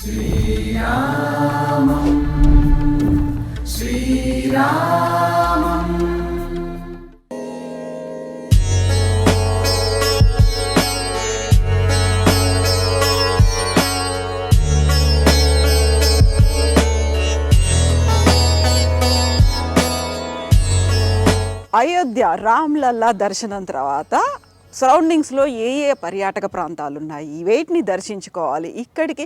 శ్రీరామం శ్రీరామం. అయోధ్య రామ్లల్లా దర్శనం తర్వాత సరౌండింగ్స్లో ఏ పర్యాటక ప్రాంతాలు ఉన్నాయి, వేటిని దర్శించుకోవాలి, ఇక్కడికి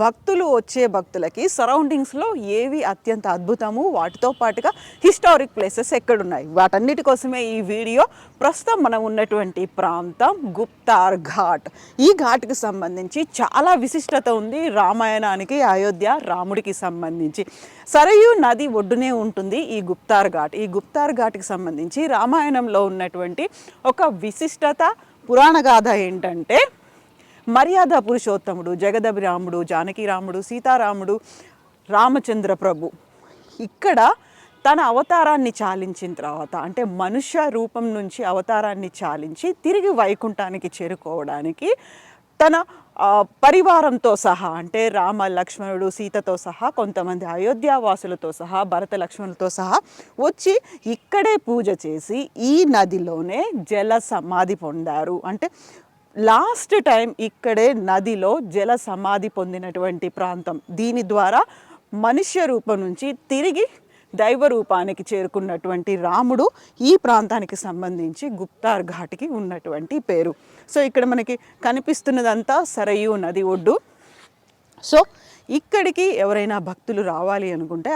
భక్తులు వచ్చే భక్తులకి సరౌండింగ్స్లో ఏవి అత్యంత అద్భుతము, వాటితో పాటుగా హిస్టారిక్ ప్లేసెస్ ఎక్కడున్నాయి, వాటన్నిటి కోసమే ఈ వీడియో. ప్రస్తుతం మనం ఉన్నటువంటి ప్రాంతం గుప్తార్ ఘాట్. ఈ ఘాట్కి సంబంధించి చాలా విశిష్టత ఉంది. రామాయణానికి, అయోధ్య రాముడికి సంబంధించి సరయూ నది ఒడ్డునే ఉంటుంది ఈ గుప్తార్ ఘాట్. ఈ గుప్తార్ ఘాట్కి సంబంధించి రామాయణంలో ఉన్నటువంటి ఒక విశిష్టత, పురాణ గాథ ఏంటంటే, మర్యాద పురుషోత్తముడు, జగదభిరాముడు, జానకిరాముడు, సీతారాముడు, రామచంద్ర ప్రభు ఇక్కడ తన అవతారాన్ని చాలించిన తర్వాత, అంటే మనుష్య రూపం నుంచి అవతారాన్ని చాలించి తిరిగి వైకుంఠానికి చేరుకోవడానికి తన పరివారంతో సహా, అంటే రామ లక్ష్మణుడు సీతతో సహా, కొంతమంది అయోధ్యావాసులతో సహా, భరత లక్ష్మణులతో సహా వచ్చి ఇక్కడే పూజ చేసి ఈ నదిలోనే జల సమాధి పొందారు. అంటే లాస్ట్ టైం ఇక్కడే నదిలో జల సమాధి పొందినటువంటి ప్రాంతం. దీని ద్వారా మనుష్య రూపం నుంచి తిరిగి దైవ రూపానికి చేరుకున్నటువంటి రాముడు ఈ ప్రాంతానికి సంబంధించి గుప్తార్ ఘాట్కి ఉన్నటువంటి పేరు. సో ఇక్కడ మనకి కనిపిస్తున్నదంతా సరయూ నది ఒడ్డు. సో ఇక్కడికి ఎవరైనా భక్తులు రావాలి అనుకుంటే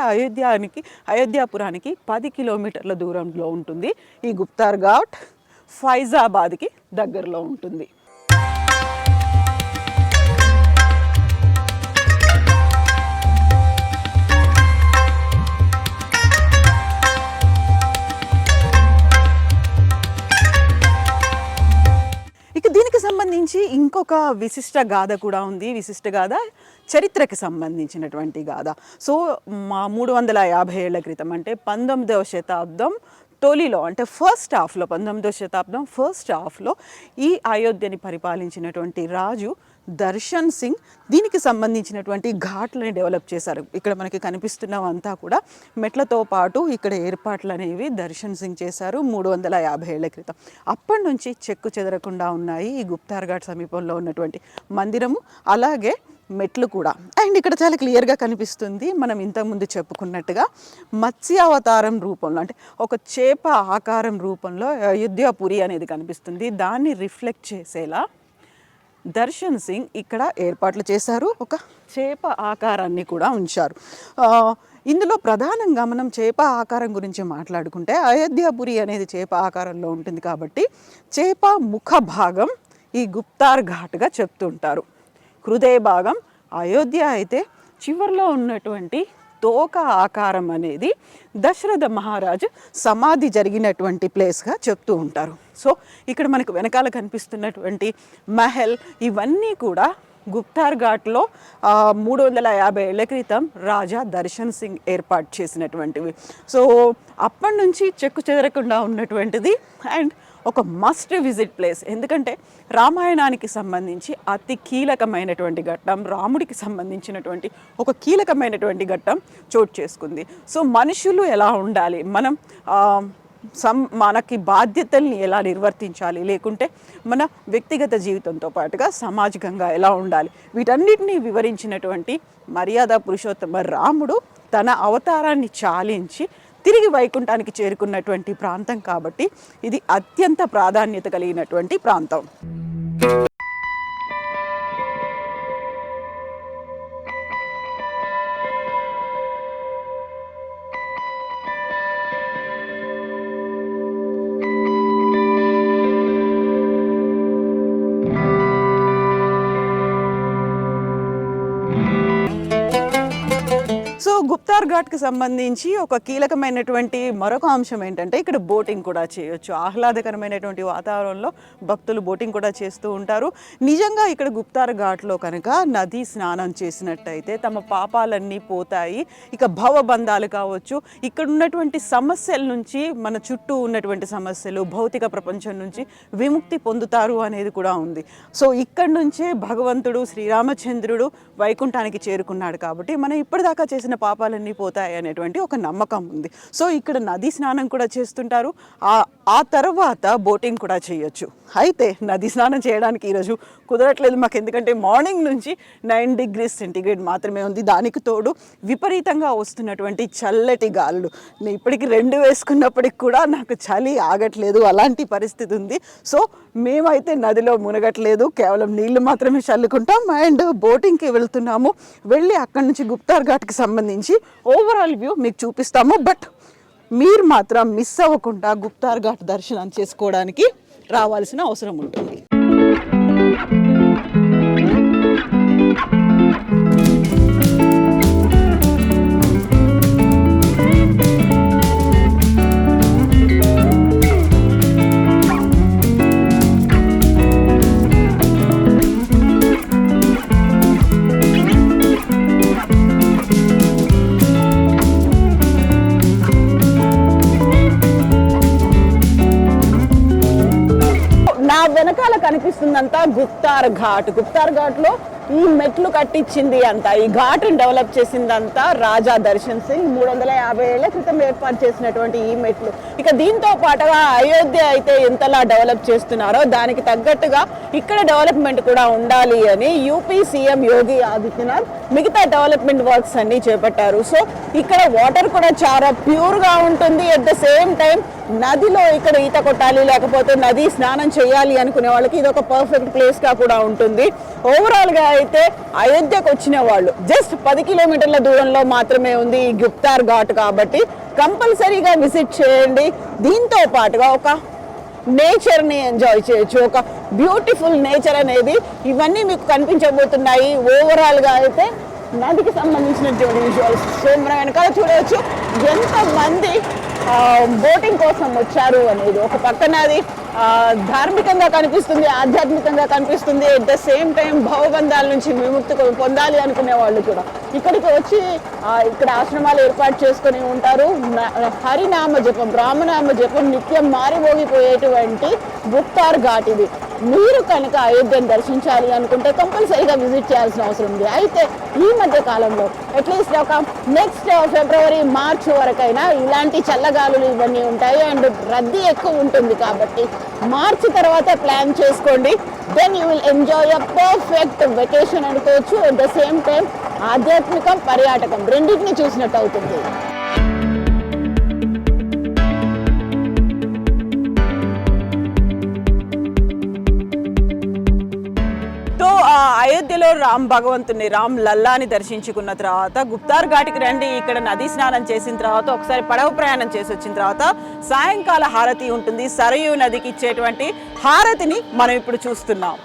అయోధ్యాపురానికి 10 కిలోమీటర్ల దూరంలో ఉంటుంది ఈ గుప్తార్ ఘాట్. ఫైజాబాద్కి దగ్గరలో ఉంటుంది. దీనికి సంబంధించి ఇంకొక విశిష్ట గాథ కూడా ఉంది. విశిష్ట గాథ చరిత్రకి సంబంధించినటువంటి గాథ. సో 350 ఏళ్ల క్రితం, అంటే 19వ శతాబ్దం తొలిలో, అంటే ఫస్ట్ హాఫ్లో, 19వ శతాబ్దం ఫస్ట్ హాఫ్లో ఈ అయోధ్యని పరిపాలించినటువంటి రాజు దర్శన్ సింగ్ దీనికి సంబంధించినటువంటి ఘాట్లని డెవలప్ చేశారు. ఇక్కడ మనకి కనిపిస్తున్నవంతా కూడా మెట్లతో పాటు ఇక్కడ ఏర్పాట్లు అనేవి దర్శన్ సింగ్ చేశారు 350 ఏళ్ల క్రితం. అప్పటి నుంచి చెక్కు చెదరకుండా ఉన్నాయి ఈ గుప్తార్ ఘాట్ సమీపంలో ఉన్నటువంటి మందిరము, అలాగే మెట్లు కూడా. అండ్ ఇక్కడ చాలా క్లియర్గా కనిపిస్తుంది, మనం ఇంతకుముందు చెప్పుకున్నట్టుగా మత్స్యావతారం రూపంలో, అంటే ఒక చేప ఆకారం రూపంలో అయోధ్యాపురి అనేది కనిపిస్తుంది. దాన్ని రిఫ్లెక్ట్ చేసేలా దర్శన్ సింగ్ ఇక్కడ ఏర్పాట్లు చేశారు. ఒక చేప ఆకారాన్ని కూడా ఉంచారు. ఇందులో ప్రధానంగా మనం చేప ఆకారం గురించి మాట్లాడుకుంటే, అయోధ్యాపురి అనేది చేప ఆకారంలో ఉంటుంది కాబట్టి చేప ముఖ భాగం ఈ గుప్తార్ ఘాట్గా చెప్తుంటారు. హృదయ భాగం అయోధ్య అయితే చివరిలో ఉన్నటువంటి తోక ఆకారం అనేది దశరథ మహారాజు సమాధి జరిగినటువంటి ప్లేస్గా చెప్తూ ఉంటారు. సో ఇక్కడ మనకు వెనకాల కనిపిస్తున్నటువంటి మహల్ ఇవన్నీ కూడా గుప్తార్ ఘాట్లో 350 ఏళ్ల క్రితం రాజా దర్శన్ సింగ్ ఏర్పాటు చేసినటువంటివి. సో అప్పటి నుంచి చెక్కు చెదరకుండా ఉన్నటువంటిది అండ్ ఒక మస్ట్ విజిట్ ప్లేస్. ఎందుకంటే రామాయణానికి సంబంధించి అతి కీలకమైనటువంటి ఘట్టం, రాముడికి సంబంధించినటువంటి ఒక కీలకమైనటువంటి ఘట్టం చోటు చేసుకుంది. సో మనుషులు ఎలా ఉండాలి, మనం మనకి బాధ్యతల్ని ఎలా నిర్వర్తించాలి, లేకుంటే మన వ్యక్తిగత జీవితంతో పాటుగా సామాజికంగా ఎలా ఉండాలి, వీటన్నిటినీ వివరించినటువంటి మర్యాద పురుషోత్తమ రాముడు తన అవతారాన్ని చాలించి తిరిగి వైకుంఠానికి చేరుకున్నటువంటి ప్రాంతం కాబట్టి ఇది అత్యంత ప్రాధాన్యత కలిగినటువంటి ప్రాంతం. సో గుప్తార్ ఘాట్కి సంబంధించి ఒక కీలకమైనటువంటి మరొక అంశం ఏంటంటే ఇక్కడ బోటింగ్ కూడా చేయొచ్చు. ఆహ్లాదకరమైనటువంటి వాతావరణంలో భక్తులు బోటింగ్ కూడా చేస్తూ ఉంటారు. నిజంగా ఇక్కడ గుప్తార్ ఘాట్లో కనుక నదీ స్నానం చేసినట్టయితే తమ పాపాలన్నీ పోతాయి. ఇక భవబంధాలు కావచ్చు, ఇక్కడ ఉన్నటువంటి సమస్యల నుంచి, మన చుట్టూ ఉన్నటువంటి సమస్యలు, భౌతిక ప్రపంచం నుంచి విముక్తి పొందుతారు అనేది కూడా ఉంది. సో ఇక్కడ నుంచే భగవంతుడు శ్రీరామచంద్రుడు వైకుంఠానికి చేరుకున్నాడు కాబట్టి మనం ఇప్పటిదాకా చేసిన పాపాలన్నీ పోతాయి అనేటువంటి ఒక నమ్మకం ఉంది. సో ఇక్కడ నదీ స్నానం కూడా చేస్తుంటారు. ఆ తర్వాత బోటింగ్ కూడా చేయొచ్చు. అయితే నదీ స్నానం చేయడానికి ఈరోజు కుదరట్లేదు మాకు, ఎందుకంటే మార్నింగ్ నుంచి 9 degrees సెంటీగ్రేడ్ మాత్రమే ఉంది. దానికి తోడు విపరీతంగా వస్తున్నటువంటి చల్లటి గాలులు. నేను ఇప్పటికి 2 వేసుకున్నప్పటికి కూడా నాకు చలి ఆగట్లేదు, అలాంటి పరిస్థితి ఉంది. సో మేమైతే నదిలో మునగట్లేదు, కేవలం నీళ్లు మాత్రమే చల్లుకుంటాం అండ్ బోటింగ్కి వెళ్తున్నాము. వెళ్ళి అక్కడి నుంచి గుప్తార్ ఘాట్కి సంబంధించి ఓవరాల్ వ్యూ మీకు చూపిస్తాము. బట్ మీరు మాత్రం మిస్ అవ్వకుండా గుప్తార్ ఘాట్ దర్శనం చేసుకోవడానికి రావాల్సిన అవసరం ఉంటుంది. నా వెనకాల కనిపిస్తుందంతా గుప్తార్ ఘాట్. గుప్తార్ ఘాట్లో ఈ మెట్లు కట్టించింది అంతా, ఈ ఘాట్ని డెవలప్ చేసిందంతా రాజా దర్శన్ సింగ్ 350 ఏళ్ల క్రితం ఏర్పాటు చేసినటువంటి ఈ మెట్లు. ఇక దీంతో పాటుగా అయోధ్య అయితే ఎంతలా డెవలప్ చేస్తున్నారో దానికి తగ్గట్టుగా ఇక్కడ డెవలప్మెంట్ కూడా ఉండాలి అని యూపీ సీఎం యోగి ఆదిత్యనాథ్ మిగతా డెవలప్మెంట్ వర్క్స్ అన్ని చేపట్టారు. సో ఇక్కడ వాటర్ కూడా చాలా ప్యూర్గా ఉంటుంది. అట్ ద సేమ్ టైం నదిలో ఇక్కడ ఈత కొట్టాలి, లేకపోతే నది స్నానం చేయాలి అనుకునే వాళ్ళకి ఇది ఒక పర్ఫెక్ట్ ప్లేస్గా కూడా ఉంటుంది. ఓవరాల్గా అయితే అయోధ్యకు వచ్చిన వాళ్ళు జస్ట్ 10 కిలోమీటర్ల దూరంలో మాత్రమే ఉంది ఈ గుప్తార్ ఘాట్, కాబట్టి కంపల్సరీగా విజిట్ చేయండి. దీంతో పాటుగా ఒక నేచర్ని ఎంజాయ్ చేయొచ్చు, ఒక బ్యూటిఫుల్ నేచర్ అనేది ఇవన్నీ మీకు కనిపించబోతున్నాయి. ఓవరాల్గా అయితే నదికి సంబంధించిన విజువల్స్. సో మనం వెనకాల చూడవచ్చు ఎంతమంది బోటింగ్ కోసం వచ్చారు అనేది. ఒక పక్కన అది ధార్మికంగా కనిపిస్తుంది, ఆధ్యాత్మికంగా కనిపిస్తుంది. ఎట్ ద సేమ్ టైం భవబంధాల నుంచి విముక్తి పొందాలి అనుకునే వాళ్ళు కూడా ఇక్కడికి వచ్చి ఇక్కడ ఆశ్రమాలు ఏర్పాటు చేసుకుని ఉంటారు. హరినామ జపం, రామనామ జపం నిత్యం మారిమోగిపోయేటువంటి గుప్తార్ ఘాట్ ఇది. మీరు కనుక అయోధ్యను దర్శించాలి అనుకుంటే కంపల్సరీగా విజిట్ చేయాల్సిన అవసరం ఉంది. అయితే ఈ మధ్య కాలంలో అట్లీస్ట్ ఒక నెక్స్ట్ ఫిబ్రవరి మార్చ్ వరకైనా ఇలాంటి చల్లగాలులు ఇవన్నీ ఉంటాయి అండ్ రద్దీ ఎక్కువ ఉంటుంది. కాబట్టి మార్చి తర్వాత ప్లాన్ చేసుకోండి. Then you will enjoy a perfect vacation అనుకోవచ్చు. అట్ ద సేమ్ టైం ఆధ్యాత్మికం, పర్యాటకం రెండింటిని చూసినట్టు అవుతుంది. అయోధ్యలో భగవంతుని రామ్ లల్లాని దర్శించుకున్న తర్వాత గుప్తార్ ఘాట్కి రండి. ఇక్కడ నదీ స్నానం చేసిన తర్వాత ఒకసారి పడవ ప్రయాణం చేసి వచ్చిన తర్వాత సాయంకాల హారతి ఉంటుంది. సరయూ నదికి ఇచ్చేటువంటి హారతిని మనం ఇప్పుడు చూస్తున్నాం.